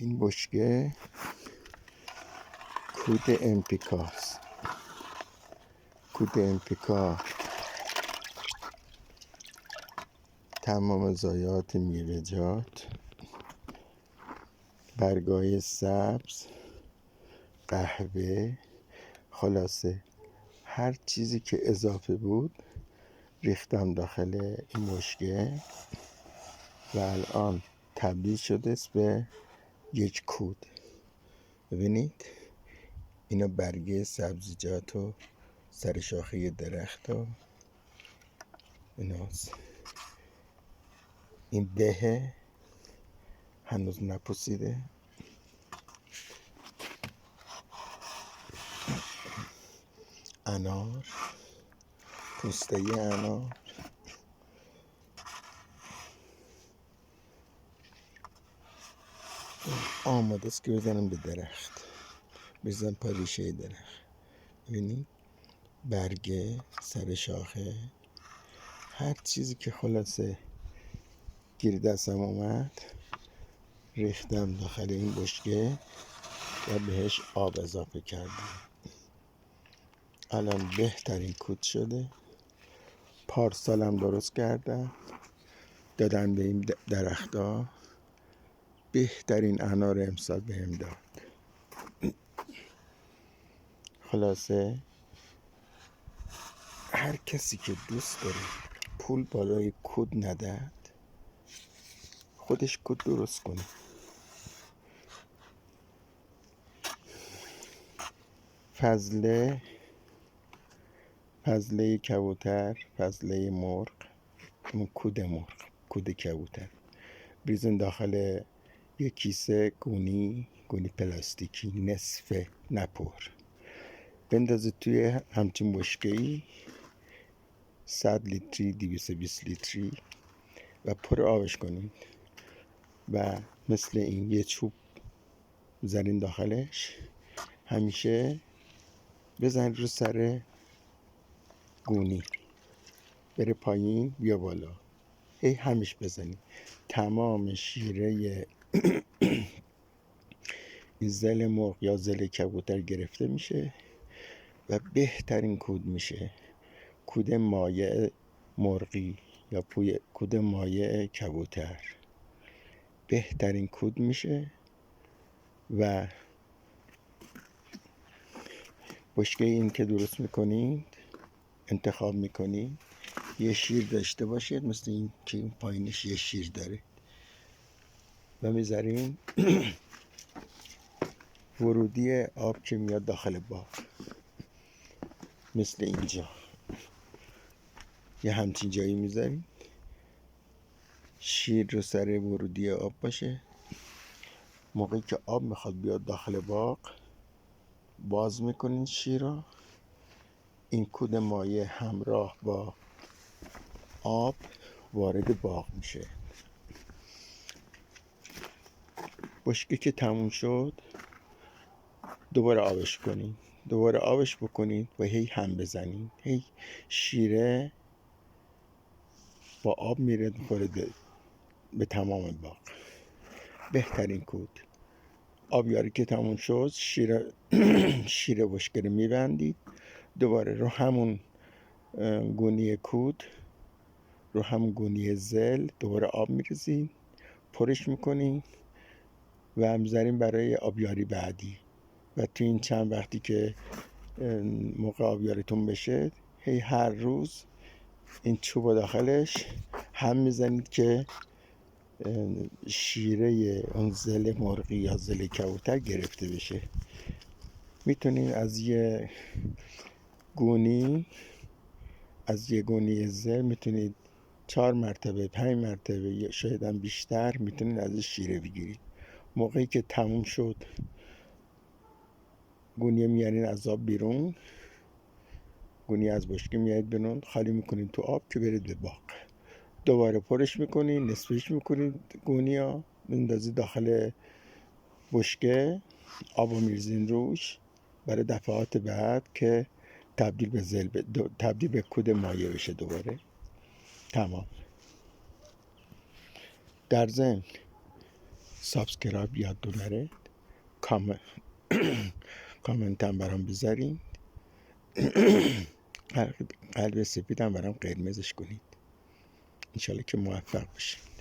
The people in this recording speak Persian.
این بشکه کود امپیکاست. کود امپیکا تمام ضایعات میوه‌جات، برگای سبز، قهوه، خلاصه هر چیزی که اضافه بود ریختم داخل این بشکه و الان تبدیل شده به یک کود. ببینید اینا برگه سبزیجات و سر شاخه درخت و ایناست. این به هنوز نپوسیده. انار، پوسته انار، آماده است که بزنم به درخت، بزن پا ریشه درخت. ببینید برگه، سر شاخه، هر چیزی که خلاصه گیر دستم اومد ریختم داخل این بشکه و بهش آب اضافه کردم. الان بهترین کود شده. پارسالم درست کردم دادن به این درخت‌ها. بهترین انار امسال بهم داد. خلاصه هر کسی که دوست داره پول بالای کود ندهد خودش کود درست کنه. فضله کبوتر، فضله مرغ، اون کود مرغ، کود کبوتر بریزین داخل یک کیسه گونی پلاستیکی نصفه نپر، بندازید توی همچین بشکه‌ای 100 لیتری 220 لیتری و پر آبش کنید و مثل این یه چوب بزنین داخلش، همیشه بزنید رو سر گونی بره پایین بیا بالا، هی همیش بزنید. تمام شیره این زل مرغ یا زل کبوتر گرفته میشه و بهترین کود میشه. کود مایع مرغی یا کود مایع کبوتر بهترین کود میشه. و بشکه این که درست میکنید انتخاب میکنید یه شیر داشته باشید مثل این که این پایینش یه شیر داره و میذارین ورودی آب که میاد داخل باغ مثل اینجا یه همچین جایی میذارین، شیر رو سر ورودی آب باشه. موقعی که آب میخواد بیاد داخل باغ باز میکنین شیر رو، این کود مایع همراه با آب وارد باغ میشه. بشکه که تموم شد دوباره آبش کنین، دوباره آبش بکنین و هی هم بزنین، هی شیره با آب میره وارد به تمام باغ. بهترین کود. آبیاری که تموم شد شیر بشکه رو میبندید، دوباره رو همون گونی کود، رو همون گونی زل دوباره آب میریزین، پرش میکنین و میذارین برای آبیاری بعدی. و تو این چند وقتی که موقع آبیاریتون بشه هی هر روز این چوب داخلش هم میزنید که شیره اون زل مرغی یا زل کبوتر گرفته بشه. میتونید از یه گونی زل میتونید 4 مرتبه 5 مرتبه یا شاید هم بیشتر میتونید ازش شیره بگیرید. موقعی که تموم شد گونی میارین از آب بیرون، گونی از بشکه میارید بیرون، خالی میکنید تو آب که برید به باغ. دوباره پرش میکنید، نصفش میکنید، گونی ها میندازید داخل بشکه، آبو میریزین روش برای دفعات بعد که تبدیل به کود مایع بشه. دوباره تمام. در ضمن سابسکرایب یادتون نره. کامنت هم برام بذارین. قلب سفیدم برام قرمزش کنید. انشالله که موفق باشید.